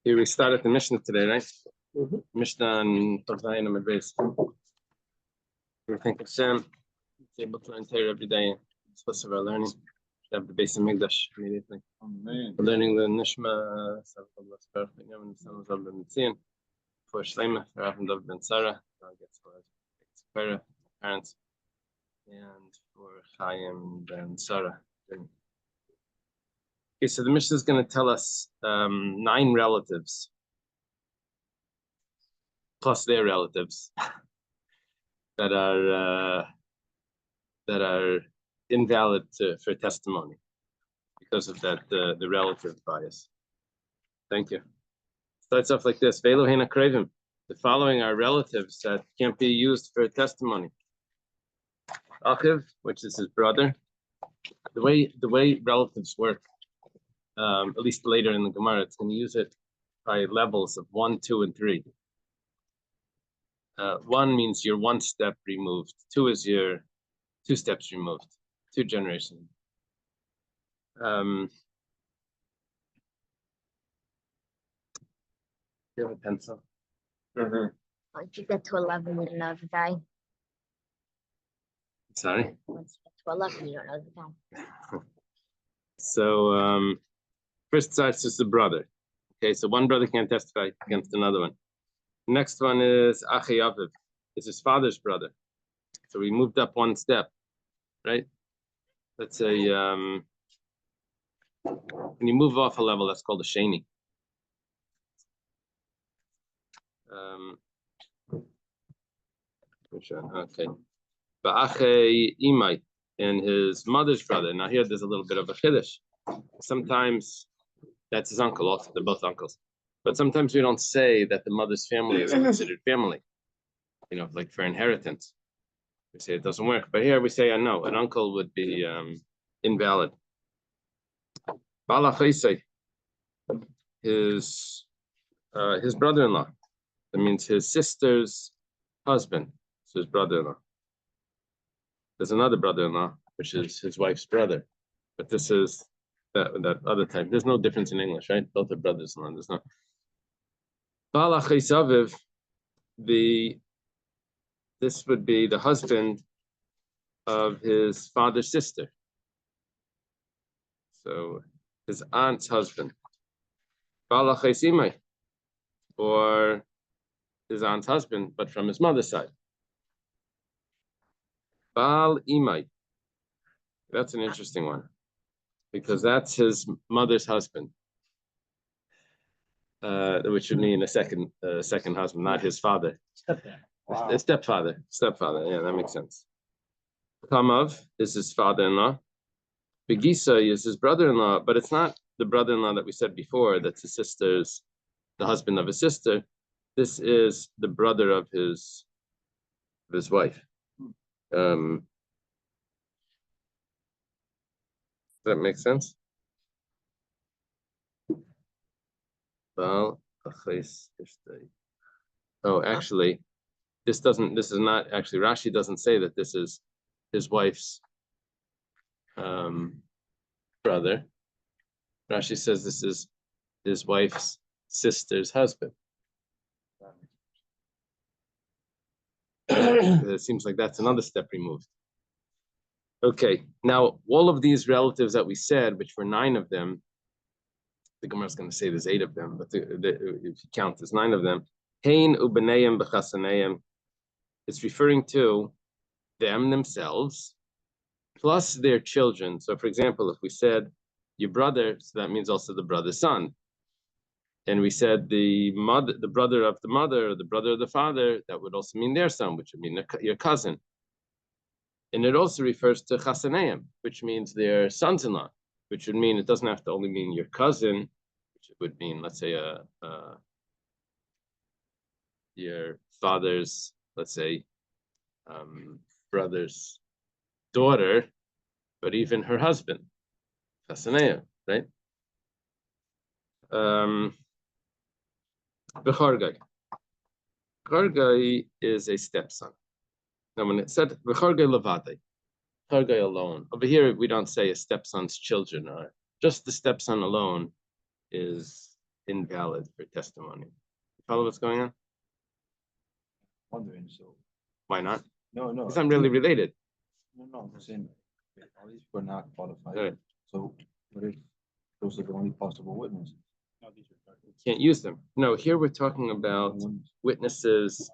Here we started the Mishnah today, right? Mishnah and Torah and Medbeis. We think Hashem is able to enter every day. It's supposed to our learning. We have the base of Migdash immediately. Amen. We're learning the Nishma, for Shleima, for Avndav ben Sarah, for parents, and for Chaim ben Sarah. Okay, so the Mishnah is going to tell us 9 relatives plus their relatives that are invalid for testimony because of that the relative bias. Thank you. Starts off like this: Ve'elohena krevim. The following are relatives that can't be used for testimony. Achiv, which is his brother. The way relatives work, at least later in the Gemara, it's going to use it by levels of 1, 2, and 3. 1 means you're 1 step removed. 2 is you're 2 steps removed. 2 generations. You have a pencil? Once you get to 11, you don't know the guy. Sorry? Once you get to 11, you don't know the guy. So first starts is the brother. Okay, so one brother can't testify against another one. Next one is Achi Aviv. It's his father's brother. So we moved up 1 step, right? Let's say when you move off a level, that's called a sheni. Okay. But Achi Imai and his mother's brother. Now here there's a little bit of a chiddush. Sometimes that's his uncle. Also, they're both uncles. But sometimes we don't say that the mother's family is considered family. You know, like for inheritance, we say it doesn't work. But here we say, I know an uncle would be invalid. His brother-in-law. That means his sister's husband. So his brother-in-law. There's another brother-in-law, which is his wife's brother. But this is that other type. There's no difference in English, right? Both are brothers-in-law. There's no. This would be the husband of his father's sister. So his aunt's husband. Or his aunt's husband, but from his mother's side. Baal Imai. That's an interesting one, because that's his mother's husband, which would mean a second husband, not his father. Wow. Stepfather. Yeah, that makes sense. Kamav is his father-in-law. Begisa is his brother-in-law, but it's not the brother-in-law that we said before. That's the husband of his sister. This is the brother of his wife. Does that make sense? Oh, actually, this is not actually. Rashi doesn't say that this is his wife's brother. Rashi says this is his wife's sister's husband. It seems like that's another step removed. Okay, now all of these relatives that we said, which were 9 of them, the Gemara is going to say there's 8 of them, but if you count, there's 9 of them. Hein ubeneim b'chasaneim. It's referring to them themselves plus their children. So, for example, if we said your brother, so that means also the brother's son. And we said the brother of the mother, or the brother of the father, that would also mean their son, which would mean your cousin. And it also refers to chasaneim, which means their sons-in-law, which would mean it doesn't have to only mean your cousin, which would mean, let's say, your father's, let's say, brother's daughter, but even her husband, chasaneim, right? Bechargai. Bechargai is a stepson. Now, when it said v'chargei levadei, chargei alone. Over here, we don't say a stepson's children are. Just the stepson alone is invalid for testimony. You follow what's going on? Wondering, so Why not? no, He's not really related. no. I'm saying all these people are not qualified. Right. So what if those are the only possible witnesses? Can't use them. No, here we're talking about witnesses,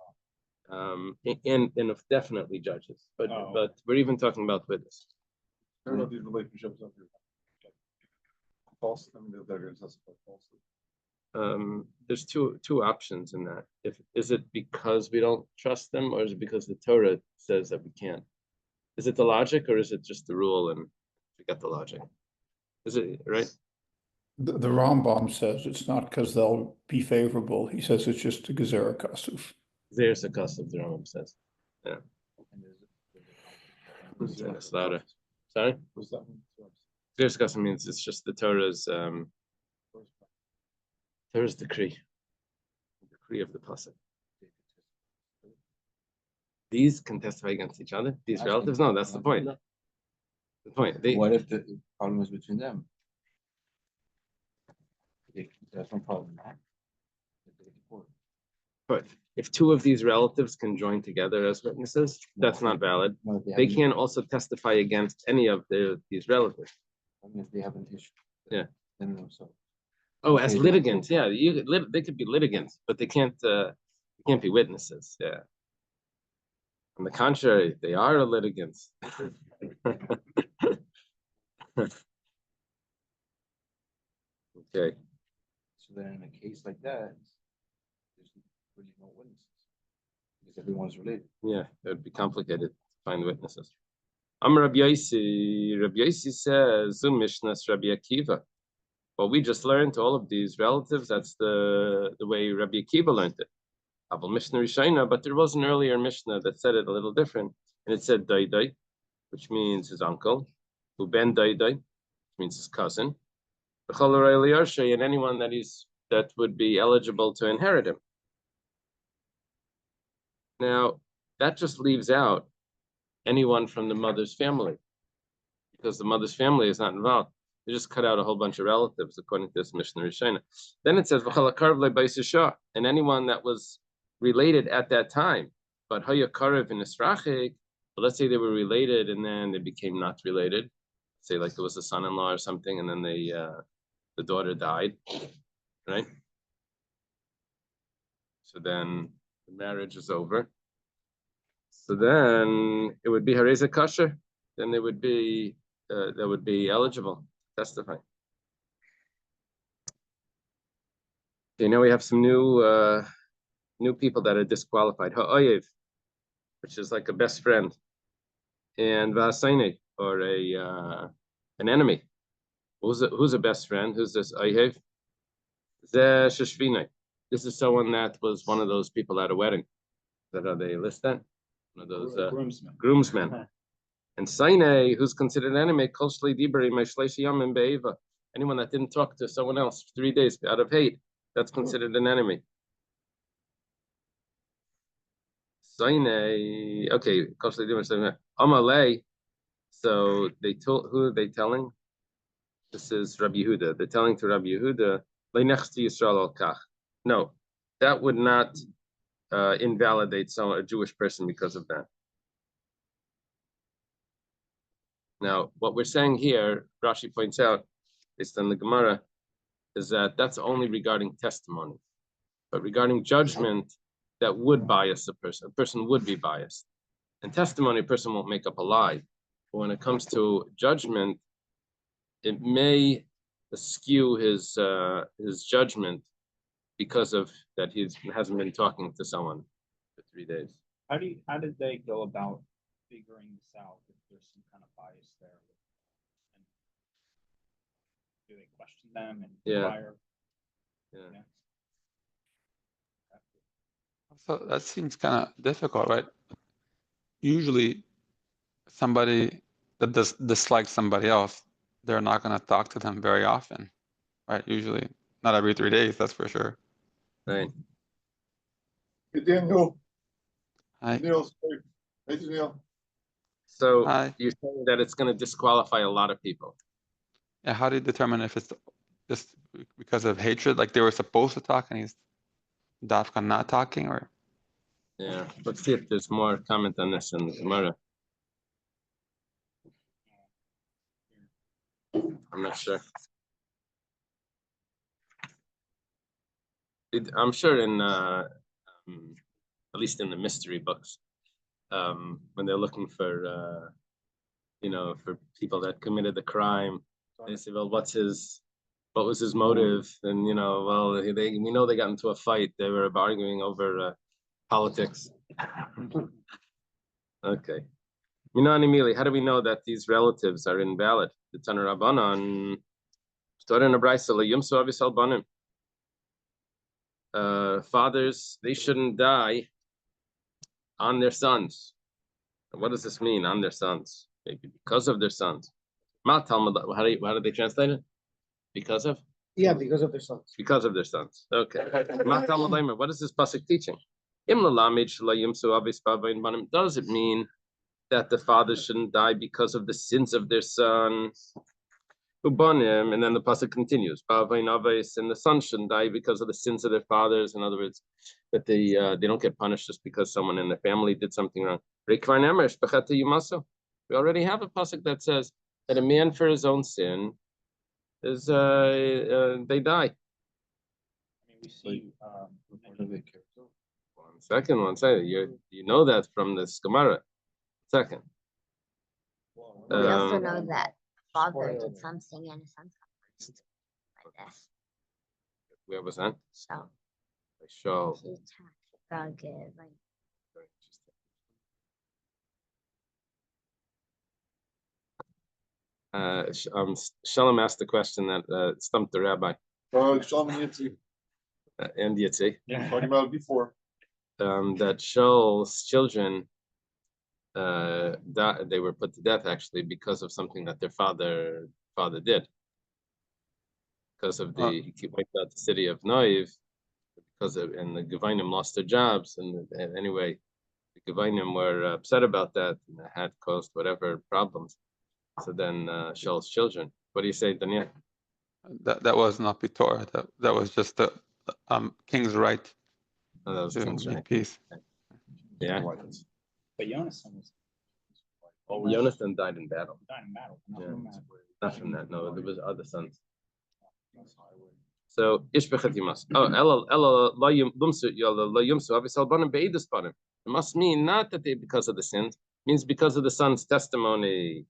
and definitely judges, but we're even talking about witnesses. I don't know if these relationships up here. False, I mean, they're going to testify falsely. There's two options in that. Is it because we don't trust them, or is it because the Torah says that we can't? Is it the logic, or is it just the rule and forget the logic? Is it right? The Rambam says it's not because they'll be favorable. He says it's just a gezerah kasuf. There's a custom, the Rambam says. Yeah. It's louder. Sorry? What's that mean? There's a custom means it's just the Torah's decree. Decree of the pasuk. These can testify against each other. These relatives? No, that's the point. The point. What if the problem is between them? That's no problem. But if two of these relatives can join together as witnesses, that's not valid. What if They have can't also testify against any of these relatives. if they have an issue? Yeah. Then themselves. Oh, as Okay. litigants, yeah, they could be litigants, but they can't be witnesses. Yeah. On the contrary, they are litigants. Okay. So then in a case like that, there's really no witnesses. Because everyone's related. Yeah, it would be complicated to find witnesses. Rabbi Yossi says, Zu Mishnahs Rabbi Akiva. Well, we just learned all of these relatives. That's the way Rabbi Akiva learned it. Aval Mishnah Rishayna, but there was an earlier Mishnah that said it a little different, and it said Daidai, which means his uncle, Uben Daidai, which means his cousin, and anyone that would be eligible to inherit him. Now, that just leaves out anyone from the mother's family, because the mother's family is not involved. They just cut out a whole bunch of relatives, according to this Mishnah Rishayna. Then it says, and anyone that was related at that time, but hayakarev in Israchik, but let's say they were related and then they became not related. Say like there was a son-in-law or something, and then the daughter died, right? So then the marriage is over. So then it would be hareza kasher. Then they would be eligible to testify. Okay, now we have some new people that are disqualified. Ha'oyev, which is like a best friend, and v'hasaynei, or an enemy. Who's a best friend? Who's this oyev? Zeh sheshvinei. This is someone that was one of those people at a wedding. Is that how they list that? One of those groomsmen. And Saine, who's considered an enemy, koshlei dibri meishleish yamim be'eva. Anyone that didn't talk to someone else for 3 days out of hate, that's considered an enemy. Saine, okay, koshlei dibri amalei. So they told, who are they telling? This is Rabbi Yehuda. They're telling to Rabbi Yehuda, leinechti Yisrael al kach. No, that would not invalidate a Jewish person because of that. Now, what we're saying here, Rashi points out, based on the Gemara, is that that's only regarding testimony. But regarding judgment, that would bias a person would be biased. In testimony, a person won't make up a lie. But when it comes to judgment, it may skew his judgment because of that he hasn't been talking to someone for 3 days. How did they go about figuring this out if there's some kind of bias there? And do they question them and inquire? Yeah. So that seems kind of difficult, right? Usually somebody that dislikes somebody else, they're not going to talk to them very often, right? Usually not every 3 days, that's for sure. Right. Hey, Daniel. Hi. Daniel, Hey, Neil. So Hi. you're saying that it's going to disqualify a lot of people. Yeah, how do you determine if it's just because of hatred, like they were supposed to talk and he's Dafka not talking, or Yeah, let's see if there's more comment on this in the Gemara. I'm not sure. I'm sure in at least in the mystery books, when they're looking for for people that committed the crime, they say, well, what was his motive? And well, we know they got into a fight. They were arguing over politics. Okay. How do we know that these relatives are invalid? The Tanur Rabbanan, in a brayso, Yumsu Avis Albanim. Fathers, they shouldn't die on their sons. What does this mean, on their sons? Maybe because of their sons. How do they translate it? Because of? Yeah, because of their sons. Because of their sons. Okay. What is this pasuk teaching? Does it mean that the fathers shouldn't die because of the sins of their sons? And then the pasuk continues, and the sons shouldn't die because of the sins of their fathers. In other words, that they don't get punished just because someone in the family did something wrong. We already have a pasuk that says that a man for his own sin is they die. I mean, we see, One second. You know that from the Gemara. Second. We also Um, know that father did something and his son got punished by death. Where was that? So Show. he attacked the like Shalom asked the question that stumped the rabbi Shalom and Yitzi. and Yitzi, Talking about it before. that Shaul's children they were put to death actually because of something that their father did. Because of he wiped out the city of Noiv, and the Gevinim lost their jobs, and anyway, the Gevinim were upset about that, and it had caused whatever problems. So then Shaul's children. What do you say, Daniel? that was not Torah. That was just the king's right Oh, that was to King's make right. peace. Yeah. but Jonathan was. Jonathan died in battle. Died in battle. Yeah. Not from that. No, there was other sons. So Ishbechet Yimas. Oh, Ella La Lumsu Yala La Yumsu Avisal Banim Beidus Banim. It must mean not that they because of the sins, it means because of the son's testimony.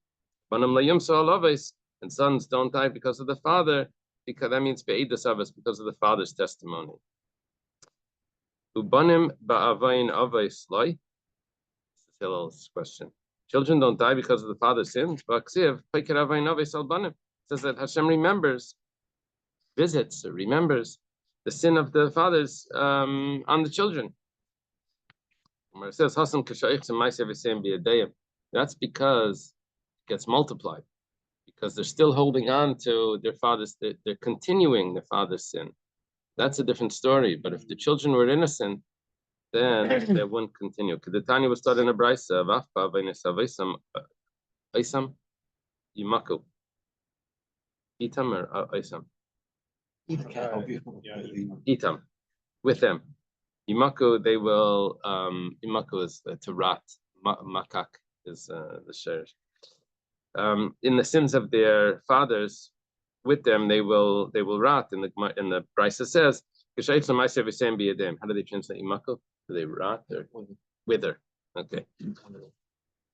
Banim La Yumsu Alavis, and sons don't die because of the father, because that means Beidus Avos, because of the father's testimony. Ubanim Ba'avain Avais Lai. This is Hillel's question. Children don't die because of the father's sins. It says that Hashem remembers the sin of the fathers on the children. It says that's because it gets multiplied, because they're still holding on to their fathers. They're continuing the father's sin. That's a different story. But if the children were innocent, then they wouldn't continue. The Tanya was taught in a brayso of Afpa Isam Yimaku. Itam or Isam? Itam. With them. Yimaku, they will, Yimaku is to rot. Makak is the sherish. In the sins of their fathers, with them, they will rot. In the brayso says, how do they translate Yimaku? Do they rot or wither? Okay.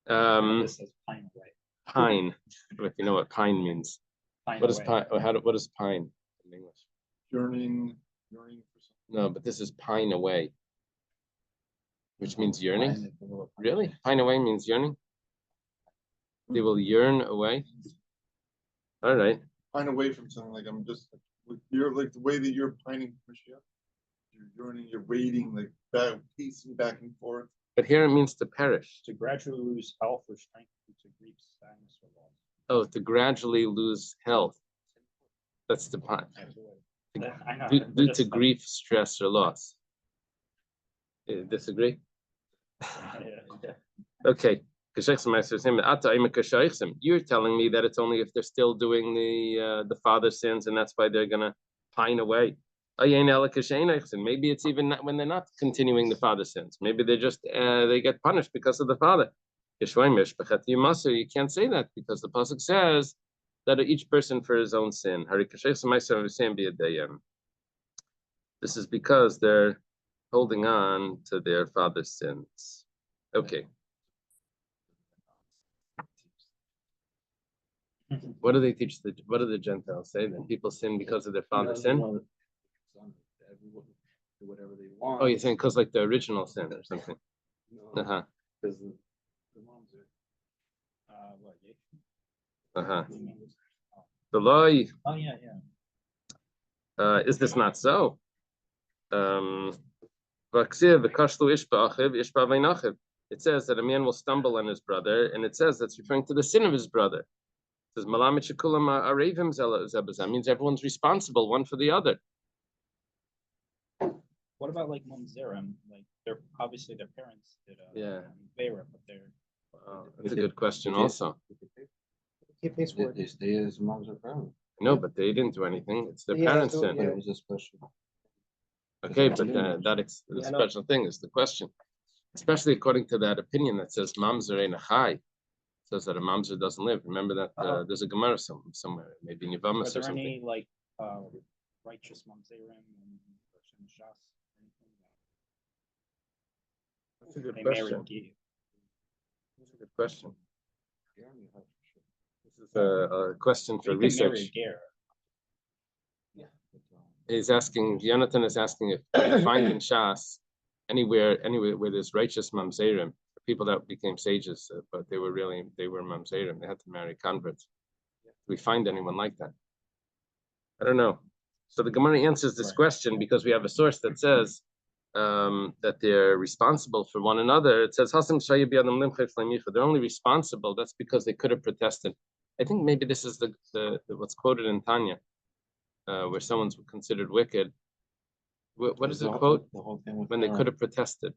This says pine away. Pine. If you know what pine means. Pine What is away. pine? What is pine in English? Yearning for something. No, but this is pine away, which means yearning. Really? Pine away means yearning? They will yearn away? All right. Pine away from something, like you're like the way that you're pining for Mashiach. You're yearning, you're waiting, like pacing back and forth. But here it means to perish. To gradually lose health or strength due to grief, sadness, or loss. Oh, to gradually lose health. That's the pine. I know. Due to grief, stress, or loss. Disagree? Okay. You're telling me that it's only if they're still doing the father's sins, and that's why they're gonna pine away. Maybe it's even not when they're not continuing the father's sins. Maybe they're just they get punished because of the father. You can't say that because the pasuk says that each person for his own sin. This is because they're holding on to their father's sins. Okay. What do they teach? What do the Gentiles say? That people sin because of their father's sin? Whatever they want. Oh, you're saying because like the original sin or something? Uh-huh. Because the moms are. Uh-huh. The law, Oh, yeah, is this not so? It says that a man will stumble on his brother, and it says that's referring to the sin of his brother. It says, that means everyone's responsible one for the other. What about like Mamzerim? Like they're obviously their parents did Vera, but they're That's a good question also. They stay as moms or parents. No, but they didn't do anything. It's their parents' sin. But it was a special. Okay, but the special thing is the question. Especially according to that opinion that says mamzer ain't a chai. Says that a mamzer doesn't live. Remember that there's a Gemara somewhere, maybe in Yavamas or Are there something. any like righteous Mamzerim and Shas? That's a good They question. married Gil. That's a good question. This is a question for research. He's asking, Jonathan is asking if you find in Shas anywhere where there's righteous mamzerim, people that became sages, but they were mamzerim. They had to marry converts. Do we find anyone like that? I don't know. So the Gemara answers this question because we have a source that says that they're responsible for one another. It says they're only responsible. That's because they could have protested. I think maybe this is the what's quoted in Tanya, where someone's considered wicked. What is the quote? The whole thing with when they could have protested.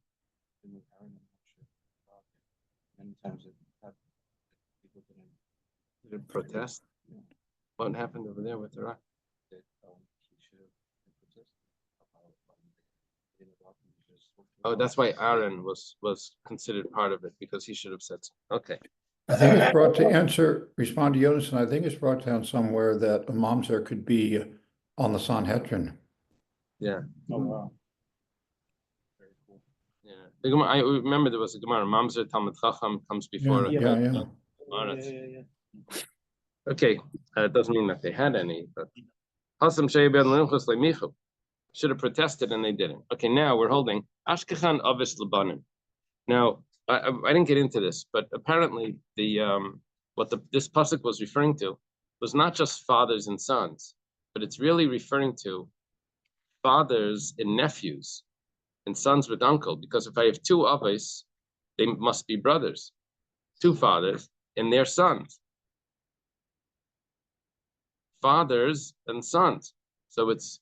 Many times people didn't protest. Yeah. What happened over there with the rock? Oh, that's why Aaron was considered part of it, because he should have said so. Okay. I think it's brought to respond to Jonas, and I think it's brought down somewhere that a mamzer could be on the Sanhedrin. Yeah. Oh, wow. Very cool. Yeah. I remember there was a Gemara, mamzer Talmud Chacham comes before. Yeah. Okay. It doesn't mean that they had any, but should have protested and they didn't. Okay, now we're holding Ashkechan Avis Labanim. Now, I didn't get into this, but apparently this pasuk was referring to was not just fathers and sons, but it's really referring to fathers and nephews and sons with uncle. Because if I have two avis, they must be brothers, two fathers and their sons, fathers and sons. So it's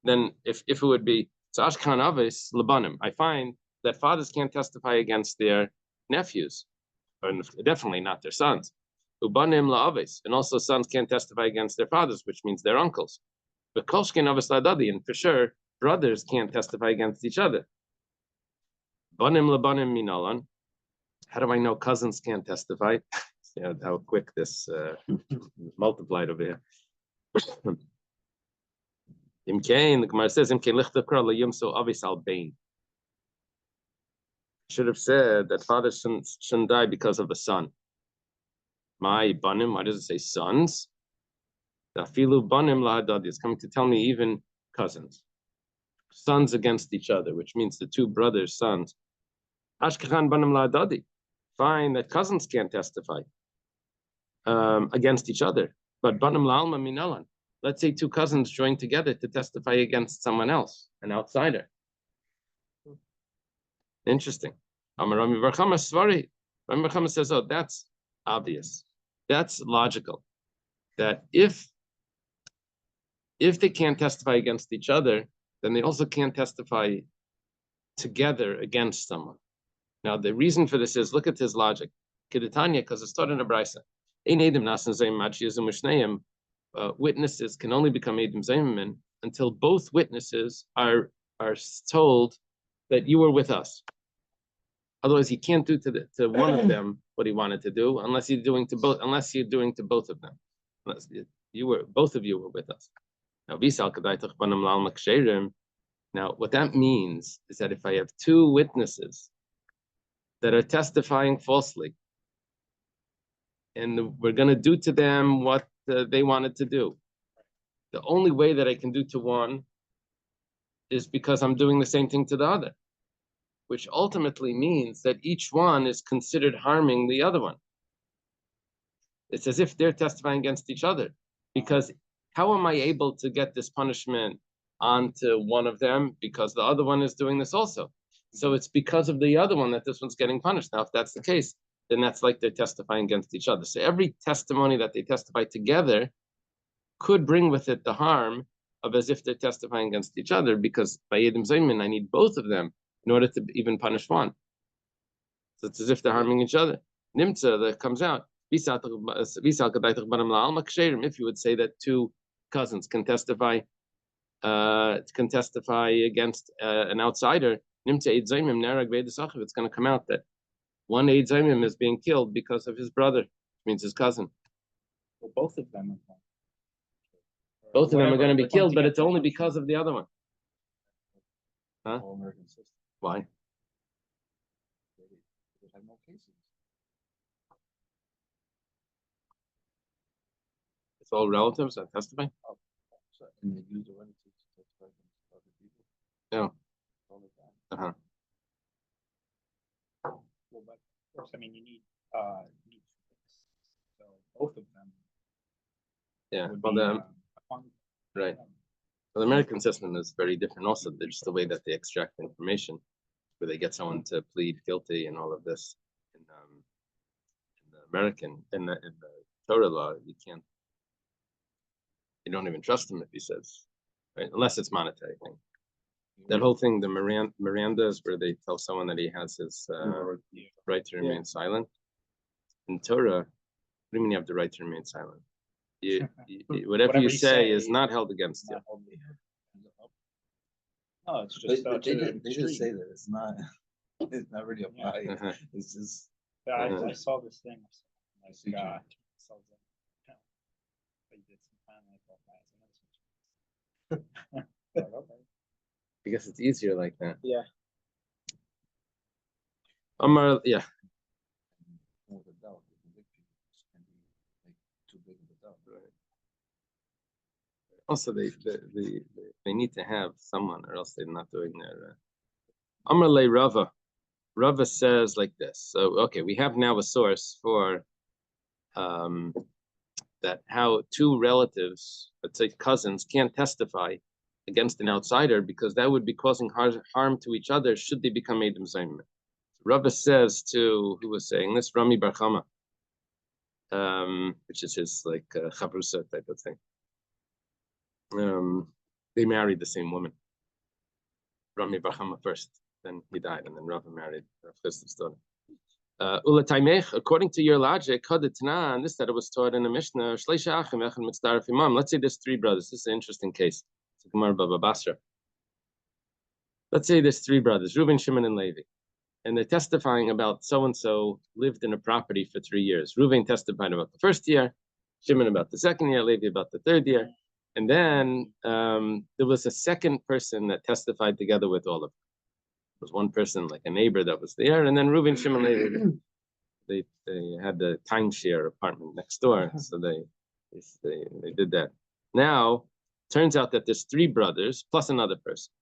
then if it would be Ashkan avis Labanim, I find that fathers can't testify against their nephews, or definitely not their sons. Ubanim la'avis, and also sons can't testify against their fathers, which means their uncles. But kolshkin avis la'dadi, and for sure, brothers can't testify against each other. Banim la'banim minalan. How do I know cousins can't testify? See how quick this multiplied over here. Imkain, the Gemara says, Imkain lichtakra la'yimso avis al-bain. Should have said that father shouldn't die because of a son. My banim, why does it say sons? The filu banim lahadadi is coming to tell me even cousins, sons against each other, which means the two brothers' sons. Ashkechan banim lahadadi. Fine that cousins can't testify against each other, but banim la'alma minalan. Let's say two cousins join together to testify against someone else, an outsider. Interesting. Rami Barchama says, oh, that's obvious. That's logical. That if they can't testify against each other, then they also can't testify together against someone. Now, the reason for this is, look at his logic. Kedetanya, because it's taught in a brisa. Witnesses can only become Eidim Zayim until both witnesses are told that you were with us. Otherwise, he can't do to one of them what he wanted to do unless you're doing to both of them. Unless both of you were with us. Now, what that means is that if I have two witnesses that are testifying falsely, and we're going to do to them what they wanted to do, the only way that I can do to one is because I'm doing the same thing to the other, which ultimately means that each one is considered harming the other one. It's as if they're testifying against each other, because how am I able to get this punishment onto one of them? Because the other one is doing this also. So it's because of the other one that this one's getting punished. Now, if that's the case, then that's like they're testifying against each other. So every testimony that they testify together could bring with it the harm of as if they're testifying against each other, because by Eidim Zayim, I need both of them in order to even punish one. So it's as if they're harming each other. Nimtza, that comes out. If you would say that two cousins can testify against an outsider, it's going to come out that one Eid Zaymim is being killed because of his brother, which means his cousin. Well, both of them are Both of them are going to be killed, but it's only because of the other one. Huh? Why? They have no cases. It's all relatives that testify? And they use the relatives to testify against other people. Yeah. All the time. Uh-huh. Well, but of course, I mean, you need so both of them. Yeah. would Well, be, the, fun- right. Well, the American system is very different also. Just the way that they extract information, where they get someone to plead guilty and all of this. In the American, in the Torah law, you don't even trust him if he says, right? Unless it's monetary thing. That whole thing, the Miranda is where they tell someone that he has his right to remain silent. In Torah, what do you mean you have the right to remain silent? Whatever you say is not held against you. No, it's just They just say that it's not really applied. Uh-huh. It's just I saw this thing. Like, Secret. sells it, they did some time, I thought, like, okay. I guess it's easier like that. Yeah. Yeah. with a doubt, the conviction can be like too big of a doubt. Right. Also, they need to have someone, or else they're not doing their. Amar le Rava. Rava says like this. So, okay, we have now a source for that how two relatives, let's say cousins, can't testify against an outsider because that would be causing harm to each other should they become Eidim Zayim. Rava says to, who was saying this, Rami Bar Chama, which is his like chavrusa type of thing. They married the same woman. Rami Bar Chama first, then he died, and then Rava married Rav Chisda's daughter. According to your logic, and this that it was taught in the Mishnah, let's say there's three brothers. This is an interesting case. It's Gemara Baba Basra. Let's say there's three brothers, Reuben, Shimon, and Levi, and they're testifying about so-and-so lived in a property for 3 years. Reuben testified about the first year, Shimon about the second year, Levi about the third year. And then there was a second person that testified together with all of them. There was one person, like a neighbor that was there, and then Reuben, Shimon, Levi, they had the timeshare apartment next door, so they did that. Now, turns out that there's three brothers plus another person.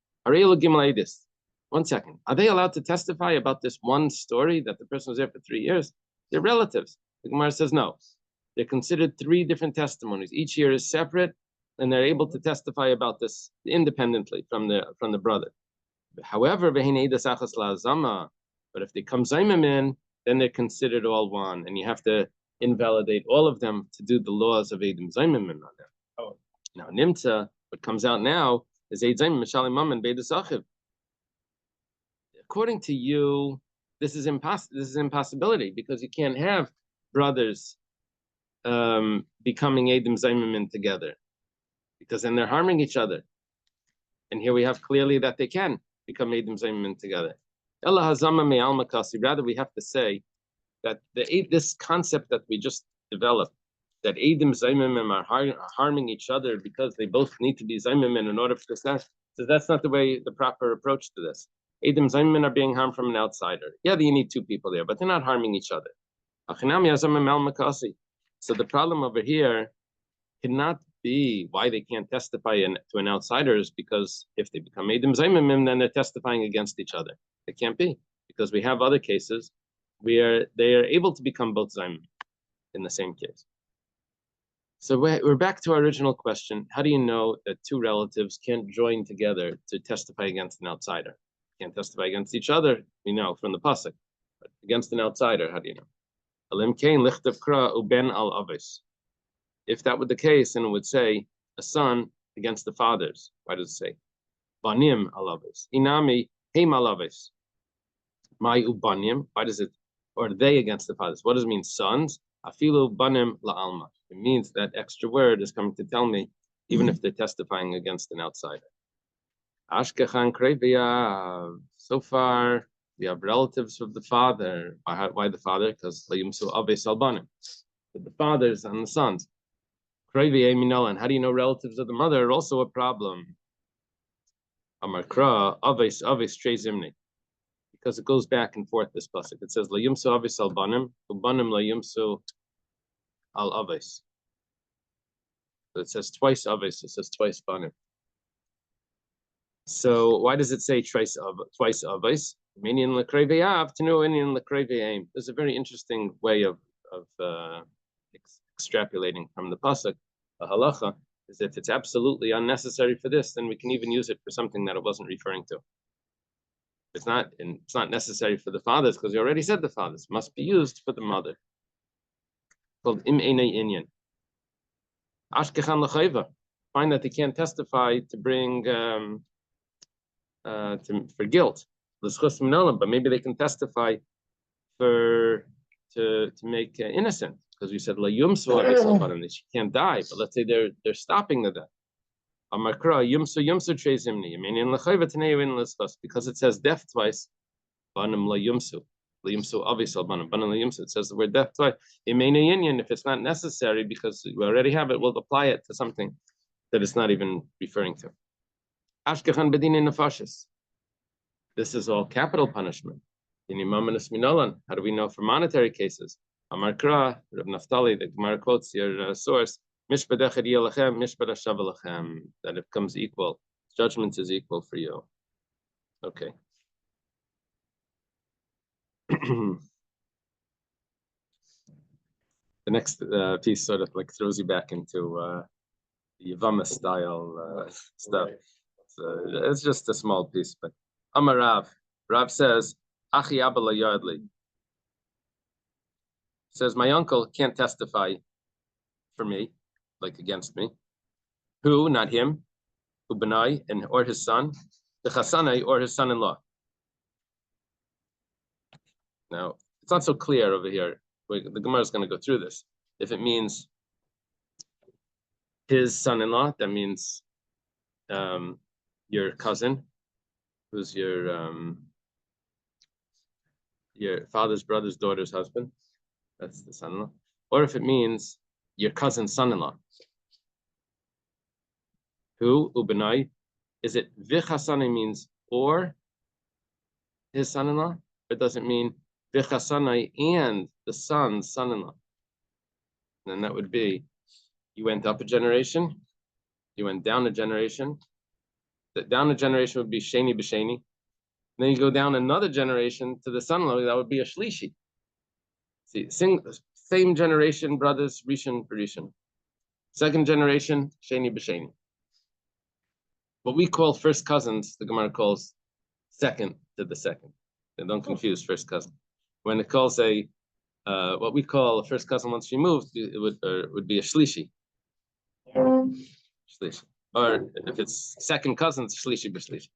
One second. Are they allowed to testify about this one story that the person was there for 3 years? They're relatives. The Gemara says no. They're considered three different testimonies. Each year is separate, and they're able to testify about this independently from the brother. However, but if they come Zaymim in, then they're considered all one, and you have to invalidate all of them to do the laws of Eidim Zaymim on them. Oh. Now, Nimtza, what comes out now is Eid Zaymim Mishalim Mammon Beidas Achiv. According to you, this is impossibility because you can't have brothers becoming Eidim Zaymimin together, because then they're harming each other. And here we have clearly that they can become Eidim Zaymimin together. Ella Hazama Me Alma Kasi. Rather, we have to say that this concept that we just developed, that Eidim Zaymimin are harming each other because they both need to be Zaymimin in order for this. So that's not the way, the proper approach to this. Eidim Zaymimin are being harmed from an outsider. Yeah, you need two people there, but they're not harming each other. So the problem over here cannot be why they can't testify to an outsider is because if they become Eidim Zaymimin, then they're testifying against each other. It can't be, because we have other cases where they are able to become both Zaymimin in the same case. So we're back to our original question. How do you know that two relatives can't join together to testify against an outsider? Can't testify against each other, we know from the pasuk, but against an outsider, how do you know? If that were the case, then it would say a son against the fathers. Why does it say banim alavis? Inami heim alavis. My ubanim. Why does it? Or they against the fathers? What does it mean? Sons. Afilu banim la alma. It means that extra word is coming to tell me, even if they're testifying against an outsider. Ashkechan kreviya. So far, we have relatives of the father. Why the father? Because layumsu aves albanim. The fathers and the sons. Kreviya minolan. How do you know relatives of the mother are also a problem? Amarkra aves trezimni. Because it goes back and forth, this pasuk. It says, Layumsu avis al banim, ubanim layumsu al avis. So it says twice avis, it says twice banim. So why does it say twice avis? Minion lekreveyav, to know Indian lekreveyaim. There's a very interesting way of extrapolating from the pasuk. The halacha is if it's absolutely unnecessary for this, then we can even use it for something that it wasn't referring to. It's not necessary for the fathers because you already said the fathers must be used for the mother. Called im einay inyan. Ashkechan l'chayva. Find that they can't testify to bring for guilt. But maybe they can testify to make innocent, because we said la yumsu she can't die. But let's say they're stopping the death. Amakra yumsu trezimni. Because it says death twice. Banim la yumsu avisal banim la yumsu. It says the word death twice. If it's not necessary because we already have it, we'll apply it to something that it's not even referring to. Ashkechan bedini nefashis. This is all capital punishment. How do we know for monetary cases? Amarkra Rav Naftali, the Gemara quotes your source. That it becomes equal. Judgment is equal for you. Okay. The next piece sort of like throws you back into the Yavama style stuff. It's just a small piece, but Amar Rav says, Achi Abba la Yardli. Says, my uncle can't testify for me, like against me. Who? Not him. Ubanai and or his son. The Chasanai or his son-in-law. Now, it's not so clear over here. The Gemara is going to go through this. If it means his son-in-law, that means your cousin, who's your father's brother's daughter's husband. That's the son-in-law. Or if it means your cousin's son-in-law. Who? Ubenai. Is it vichasani means or his son-in-law? Or does it mean vichasanai and the son's son-in-law? And then that would be, you went up a generation, you went down a generation. The down a generation would be sheni b'sheni. Then you go down another generation to the son-in-law, that would be a shlishi. See, same generation, brothers, rishon b'rishon. Second generation, sheni b'sheni. What we call first cousins, the Gemara calls second to the second. And don't confuse first cousin. When it calls what we call a first cousin once removed, it would be a shlishi. Shlishi. Or if it's second cousins, shlishi b'shlishi.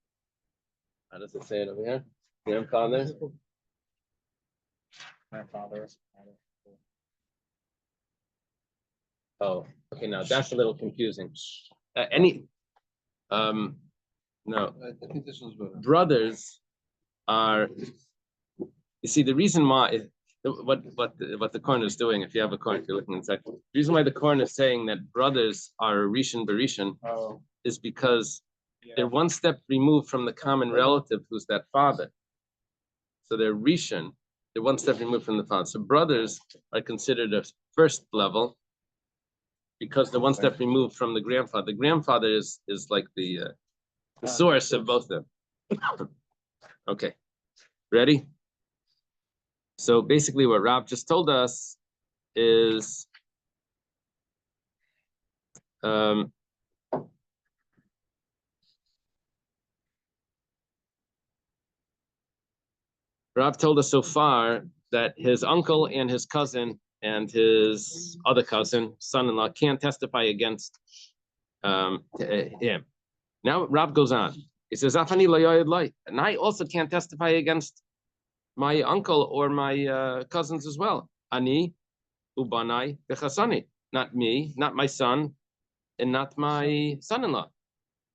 How does it say it over here? You know, there? Grandfather. Oh, okay, now that's a little confusing. No, I think this one's better. brothers are, you see, the reason why, what the corner is doing, if you have a corner, if you're looking inside, the reason why the corner is saying that brothers are Rishon Berishan Oh, is because yeah. they're one step removed from the common relative who's that father. So they're Rishon, they're one step removed from the father. So brothers are considered a first level because they're one step removed from the grandfather. The grandfather is like the source of both of them. Okay, ready? So basically what Rav just told us is Rav told us so far that his uncle and his cousin and his other cousin, son-in-law, can't testify against him. Now Rav goes on. He says, "Afani lo yoyed lo," and I also can't testify against my uncle or my cousins as well. Ani ubanai bechasani, not me, not my son, and not my son-in-law.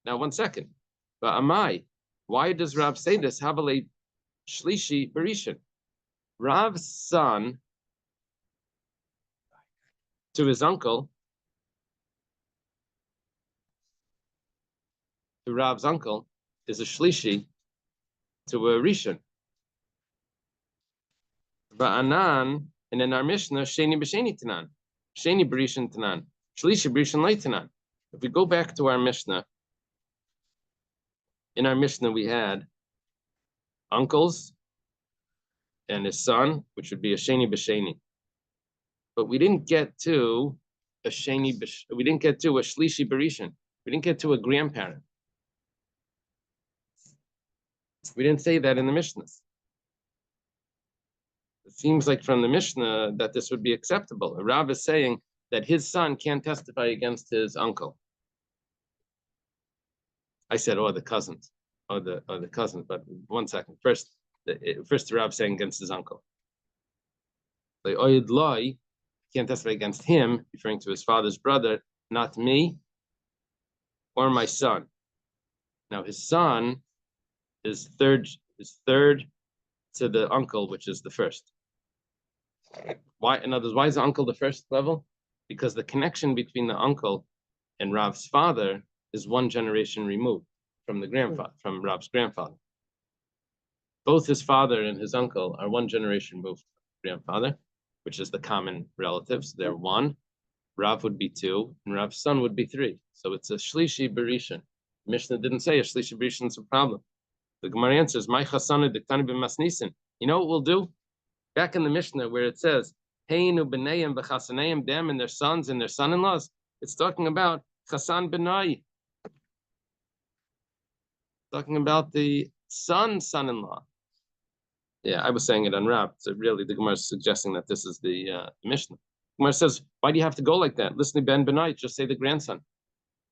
Now, 1 second. But Amai, why does Rav say this? Havale shlishi berishin. Rav's son to his uncle, to Rav's uncle, is a shlishi to a rishon. Va'anan, and in our Mishnah, sheni b'sheni tanan, sheni berishin tanan, shlishi berishin leitanan. If we go back to our Mishnah, in our Mishnah we had uncles and his son, which would be a sheni b'sheni. But we didn't get to a sheni, we didn't get to a shlishi berishin. We didn't get to a grandparent. We didn't say that in the Mishnah. It seems like from the Mishnah that this would be acceptable. Rav is saying that his son can't testify against his uncle. I said, the cousins, the cousins. But 1 second. First Rav saying against his uncle. Like oyed loy can't testify against him, referring to his father's brother, not me or my son. Now his son is third to the uncle, which is the first. Why? In other words, why is the uncle the first level? Because the connection between the uncle and Rav's father is 1 generation removed from the grandfather, from Rav's grandfather. Both his father and his uncle are 1 generation removed from the grandfather, which is the common relatives. They're 1. Rav would be 2, and Rav's son would be 3. So it's a shlishi berishin. Mishnah didn't say a shlishi berishin is a problem. The Gemara answers, "My chasana diktani b'masnisin." You know what we'll do? Back in the Mishnah where it says, "Heinu b'neiim b'chasaneim," them and their sons and their son-in-laws. It's talking about chasan b'nai. Talking about the son-in-law. Yeah, I was saying it on Rav. So really, the Gemara is suggesting that this is the Mishnah. The Gemara says, "Why do you have to go like that? Listen to Ben Benai, just say the grandson.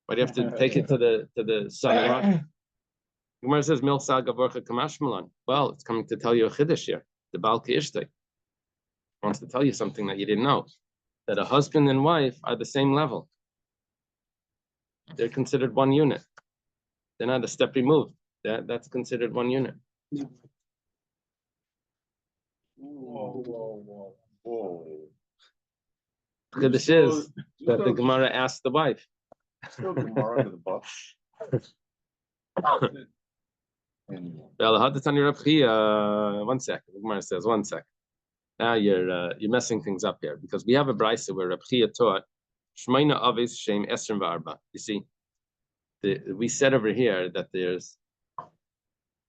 Why do you have to take it to the son-in-law?" Gemara says, "Milsa gavorcha kamashmalan." Well, it's coming to tell you a chiddush here. The Baal K'ishtay wants to tell you something that you didn't know, that a husband and wife are the same level. They're considered 1 unit. They're not a step removed. That's considered 1 unit. Whoa. Chiddush is that the Gemara asked the wife. Throw Gemara under the bus. Well, 1 second. The Gemara says 1 second. Now you're messing things up here because we have a brisa where Reb Chia taught Shmeina Avis Shem Esrim V'Arba. You see, we said over here that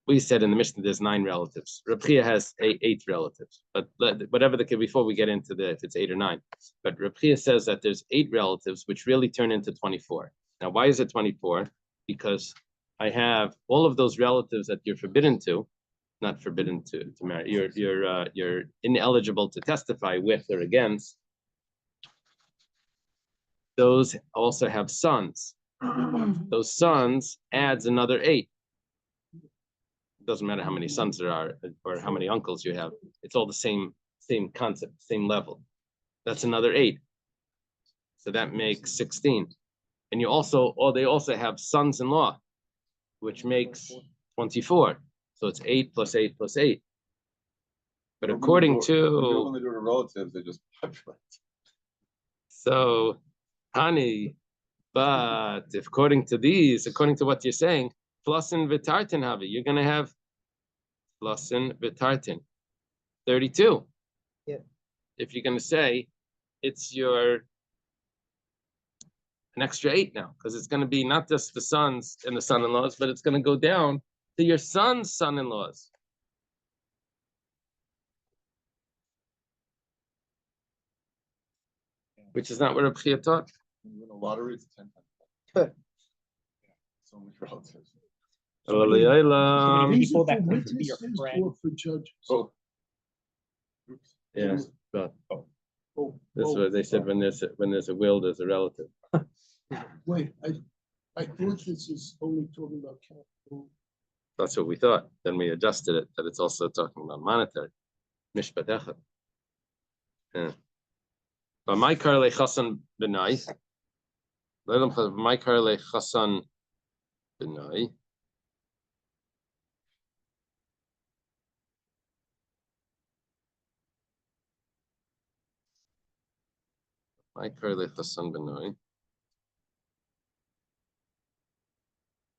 we said in the Mishnah there's 9 relatives. Reb Chia has 8 relatives, but whatever before we get into if it's 8 or 9. But Reb Chia says that there's 8 relatives, which really turn into 24. Now, why is it 24? Because I have all of those relatives that you're forbidden to, not forbidden to marry. You're ineligible to testify with or against. Those also have sons. Those sons adds another 8. It doesn't matter how many sons there are or how many uncles you have. It's all the same same concept, same level. That's another 8. So that makes 16. And you also, they also have sons-in-law, which makes 24. So it's 8 plus 8 plus 8. But according When to, they do it to relatives, they just populate. so, honey, but if according to these, according to what you're saying, plusin vitartin have it, you're going to have plusin vitartin, 32. Yeah. If you're going to say it's an extra 8 now, because it's going to be not just the sons and the son-in-laws, but it's going to go down to your son's son-in-laws. Which is not what Reb Chia taught. When you win a lottery, it's 10 times. So many relatives. People that claim to be your friend. For judges. Oh. Yeah, but that's what they said when there's a will, there's a relative. Wait, I thought this is only talking about capital. That's what we thought. Then we adjusted it that it's also talking about monetary. Mishpat echad. Yeah. But my karle chasan benai. My karle chasan benai. My karle chasan benai.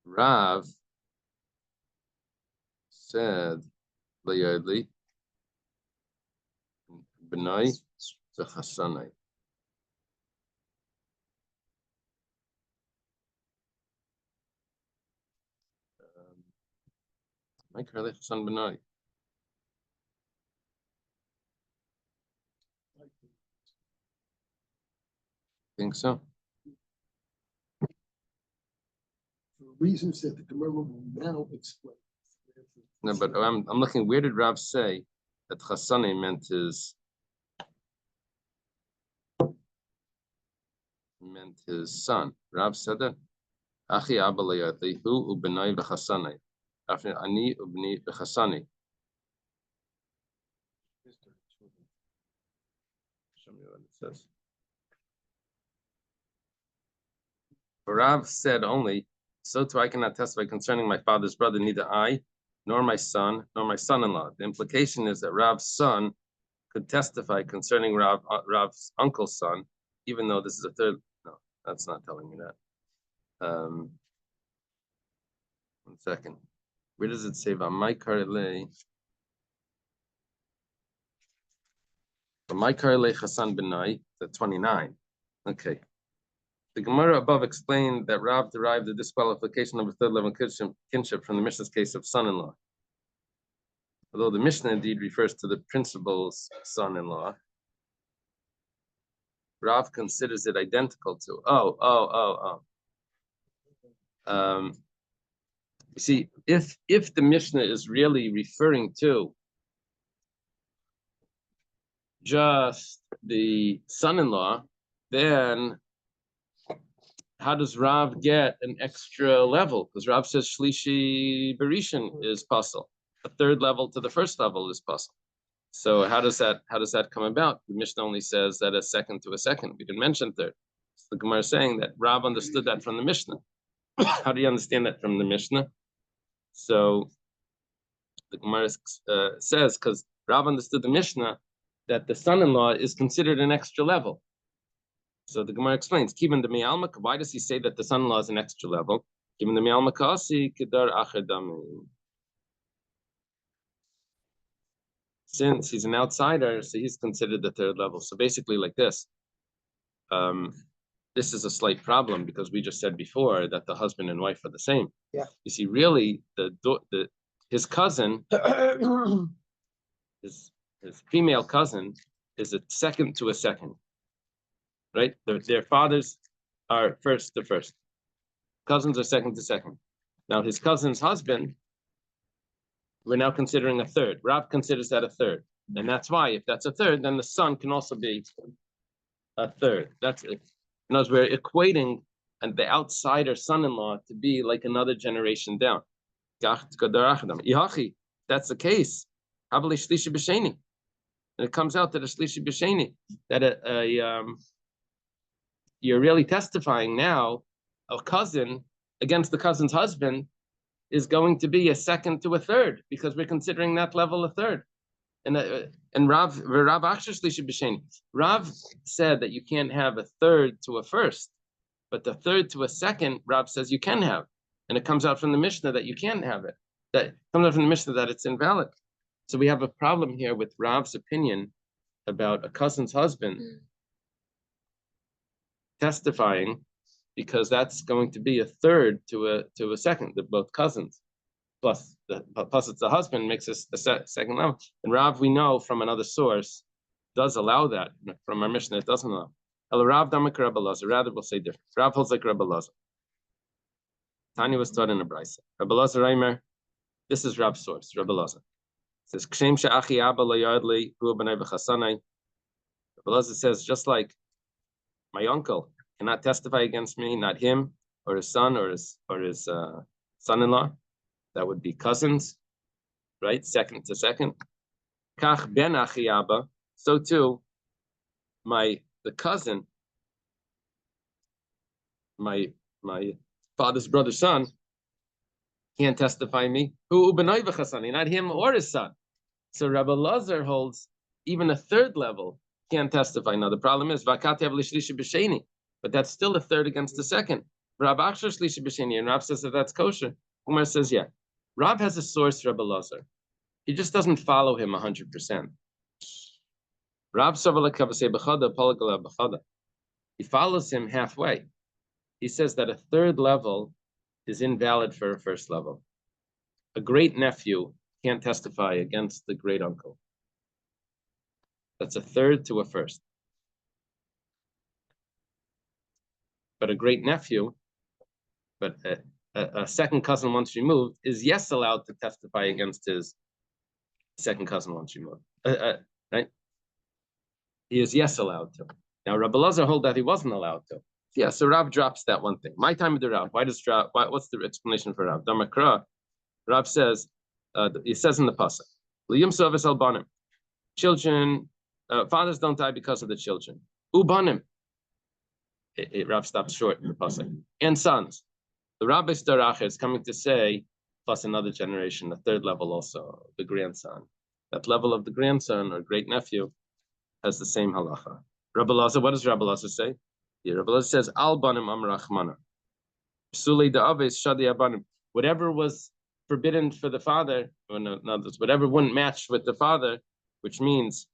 Rav said Layadli Benai to Hasanai. My Karli Hasan Benai. Think so? For reasons that the Gemara will now explain. No, but I'm looking. Where did Rav say that Hasanai meant his son? Rav said that. Achi Abalayati hu ubenai b'Hasanai. After ani ubni b'Hasanai. Show me what it says. Rav said only, so too I cannot testify concerning my father's brother, neither I, nor my son, nor my son-in-law. The implication is that Rav's son could testify concerning Rav's uncle's son, even though this is a third. No, that's not telling me that. 1 second. Where does it say V'may karelei? V'may karelei Chasan benai, the 29. Okay. The Gemara above explained that Rav derived the disqualification of a third level kinship from the Mishnah's case of son-in-law. Although the Mishnah indeed refers to the principal's son-in-law, Rav considers it identical to. You see, if the Mishnah is really referring to just the son-in-law, then how does Rav get an extra level? Because Rav says Shlishi Berishin is puzzle. A third level to the first level is puzzle. So how does that come about? The Mishnah only says that a second to a second. We didn't mention third. So the Gemara is saying that Rav understood that from the Mishnah. How do you understand that from the Mishnah? So the Gemara says, because Rav understood the Mishnah, that the son-in-law is considered an extra level. So the Gemara explains, Kivan de Mi'alma, why does he say that the son-in-law is an extra level? Kivan de Mi'alma kasi kedar achadami. Since he's an outsider, so he's considered the third level. So basically like this. This is a slight problem because we just said before that the husband and wife are the same. Yeah. You see, really, his cousin, his female cousin, is a second to a second. Right? Their fathers are first to first. Cousins are second to second. Now his cousin's husband, we're now considering a third. Rav considers that a third. And that's why if that's a third, then the son can also be a third. That's it. In other words, we're equating the outsider son-in-law to be like another generation down. That's the case. And it comes out that a shlishi b'sheni, that you're really testifying now, a cousin against the cousin's husband is going to be a second to a third, because we're considering that level a third. And Rav said that you can't have a third to a first, but the third to a second, Rav says you can have. And it comes out from the Mishnah that you can't have it. That comes out from the Mishnah that it's invalid. So we have a problem here with Rav's opinion about a cousin's husband testifying, because that's going to be a third to a second, both cousins. Plus it's the husband makes a second level. And Rav, we know from another source, does allow that. From our Mishnah, it doesn't allow. El Rav Damak Rabbi Lazar. Rather, we'll say different. Rav holds like Rabbi Lazar. Tanya was taught in a brisa. Rabbi Lazar Reimer. This is Rav's source. Rabbi Lazar says, "Kshem she'achi abba lo yadli hu b'nei v'chasanai." Rabbi Lazar says, just like my uncle cannot testify against me, not him or his son or his son-in-law. That would be cousins, right? Second to second. Kach ben achi abba. So too, the cousin, my father's brother's son, can't testify me. Hu b'nei v'chasani, not him or his son. So Rabbi Lazar holds even a third level can't testify. Now the problem is vakati av l'shlishi b'sheni, but that's still a third against the second. Rav Achshar shlishi b'sheni, and Rav says that that's kosher. Umar says, yeah. Rav has a source, Rabbi Lazar. He just doesn't follow him 100%. Rav savalakavasei b'chada palagala b'chada. He follows him halfway. He says that a third level is invalid for a first level. A great nephew can't testify against the great uncle. That's a third to a first. But a great nephew, but a second cousin once removed, is yes allowed to testify against his second cousin once removed. Right? He is yes allowed to. Now Rabbi Lazar hold that he wasn't allowed to. Yeah, so Rav drops that one thing. My time of the Rav. Why does Rav? What's the explanation for Rav? Damakra. Rav says, he says in the pasuk, "Liyum service albanim." Children, fathers don't die because of the children. Ubanim. Rav stops short in the pasuk. And sons. The Rabbi Starach is coming to say, plus another generation, a third level also, the grandson. That level of the grandson or great nephew has the same halacha. Rabbi Lazar, what does Rabbi Lazar say? Yeah, Rabbi Lazar says, Al banim amrachmana. Suli da'aves shadi abanim. Whatever was forbidden for the father, or no, whatever wouldn't match with the father, which means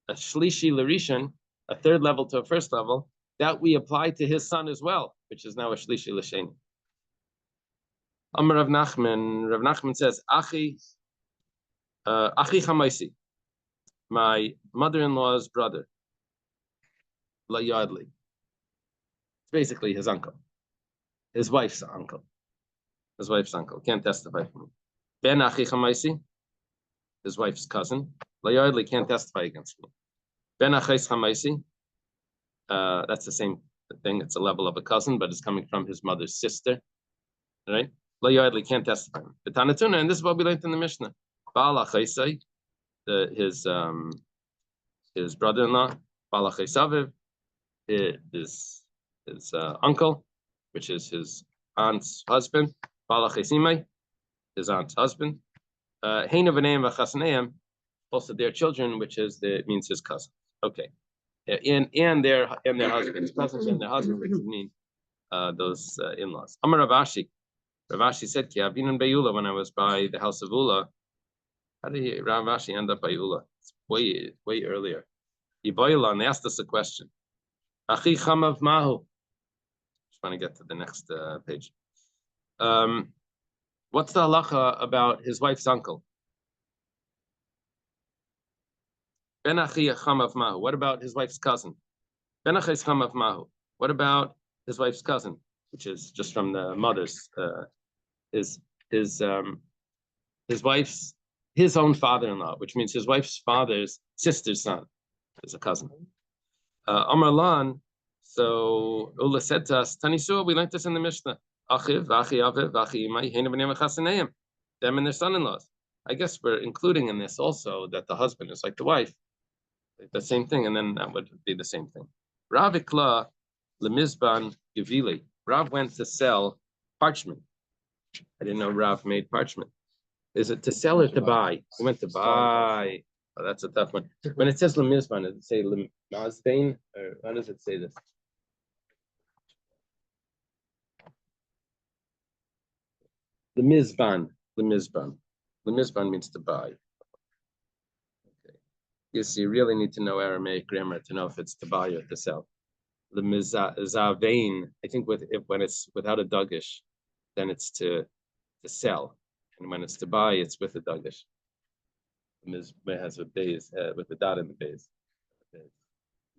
a shlishi l'rishon, a third level to a first level, that we apply to his son as well, which is now a shlishi l'sheni. Amar Rav Nachman says, Achi chamaisi, my mother-in-law's brother, La Yadli. It's basically his uncle, his wife's uncle. His wife's uncle can't testify for me. Ben Achi chamaisi, his wife's cousin. La Yadli can't testify against me. Ben Achis chamaisi, that's the same thing. It's a level of a cousin, but it's coming from his mother's sister, right? La Yadli can't testify. But Tanatuna, and this is what we learned in the Mishnah. Baal Achaisai, his brother-in-law, Baal Achaisaviv, his uncle, which is his aunt's husband, Baal Achaisimai, his aunt's husband, Heina v'neim v'chasaneim, also their children, which means his cousins. Okay, and their husbands, cousins and their husbands, which would mean those in-laws. Amar Rav Ashi. Rav Ashi said, Ki Avinun Be'ula, when I was by the house of Ula. How did Rav Ashi end up by Ula? It's way earlier. Yibayula, and they asked us a question. Achi Chamav Mahu. Just want to get to the next page. What's the halacha about his wife's uncle? Ben Achi Chamav Mahu. What about his wife's cousin? Ben Achi Chamav Mahu. What about his wife's cousin, which is just from the mother's? His own father-in-law, which means his wife's father's sister's son, is a cousin. Amar Lan, so Ula said to us, Tanisua, we learned this in the Mishnah. Achiv, Vachi Aviv, Vachi Imai, Heina B'nei Chasaneim, them and their son-in-laws. I guess we're including in this also that the husband is like the wife. The same thing, and then that would be the same thing. Rav ikla lemizban gevili. Rav went to sell parchment. I didn't know Rav made parchment. Is it to sell or to buy? He went to buy. Oh, that's a tough one. When it says lemizban, does it say lemazbain, or how does it say this? Lemizban. Lemizban means to buy. Okay. Yes, you really need to know Aramaic grammar to know if it's to buy or to sell. Lemizavain, I think when it's without a dagish, then it's to sell, and when it's to buy, it's with a dagish. Mizbah has a base with the dot in the base.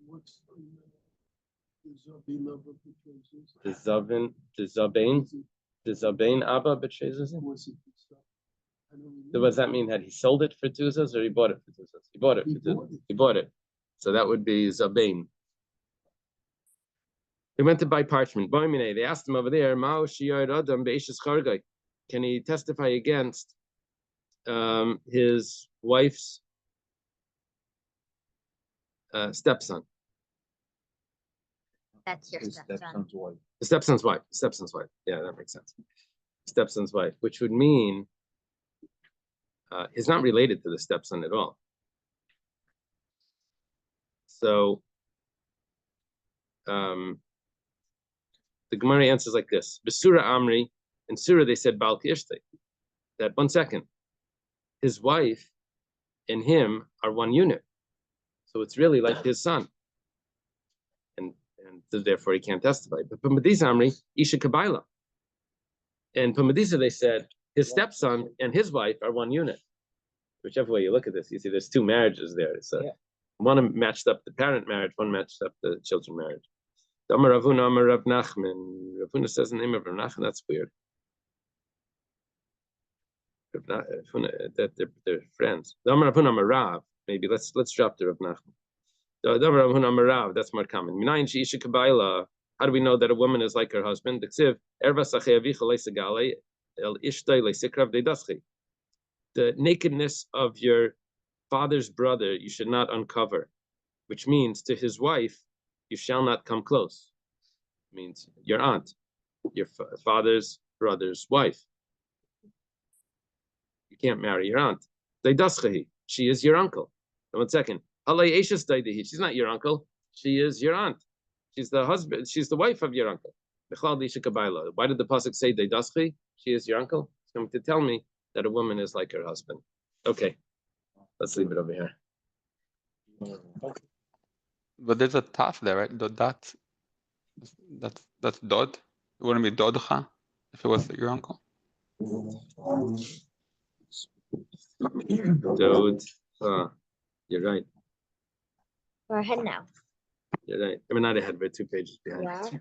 What's the Zabi number between these? The Zabain Abba B'Shezuzim. Was it the stuff? I don't So remember. what does that mean? Had he sold it for tuzas or he bought it for tuzas? He bought it He for tuzas. bought it. He bought it. So that would be Zabain. He went to buy parchment. They asked him over there, can he testify against his wife's stepson? That's your His stepson. stepson's wife. The stepson's wife. Stepson's wife. Yeah, that makes sense. Stepson's wife, which would mean he's not related to the stepson at all. So the Gemara answers like this: Besura Amri, in Surah they said Baal Kishte. That 1 second, his wife and him are one unit, so it's really like his son, and so therefore he can't testify. But Pumbedisa Amri Isha Kabaila, and Pumbedisa they said his stepson and his wife are one unit. Whichever way you look at this, you see there's two marriages there. So one matched up the parent marriage, one matched up the children marriage. Amar Ravuna, Amar Rav Nachman. Ravuna says the name of Rav Nachman. That's weird. That they're friends. Amar Ravuna, Amar Rav. Maybe let's drop the Rav Nachman. Amar Ravuna, Amar Rav. That's more common. Minayin sheisha kabayla. How do we know that a woman is like her husband? The nakedness of your father's brother you should not uncover, which means to his wife you shall not come close. It means your aunt, your father's brother's wife. You can't marry your aunt. She is your uncle. 1 second. She's not your uncle. She is your aunt. She's the husband. She's the wife of your uncle. Why did the pasuk say deidaschi? She is your uncle. It's going to tell me that a woman is like her husband. Okay, let's leave it over here. But there's a taf there, right? That's dod. It wouldn't be dodcha if it was your uncle. Dod. You're right. Go ahead now. You're right. I mean, not ahead, but 2 pages behind. Yeah.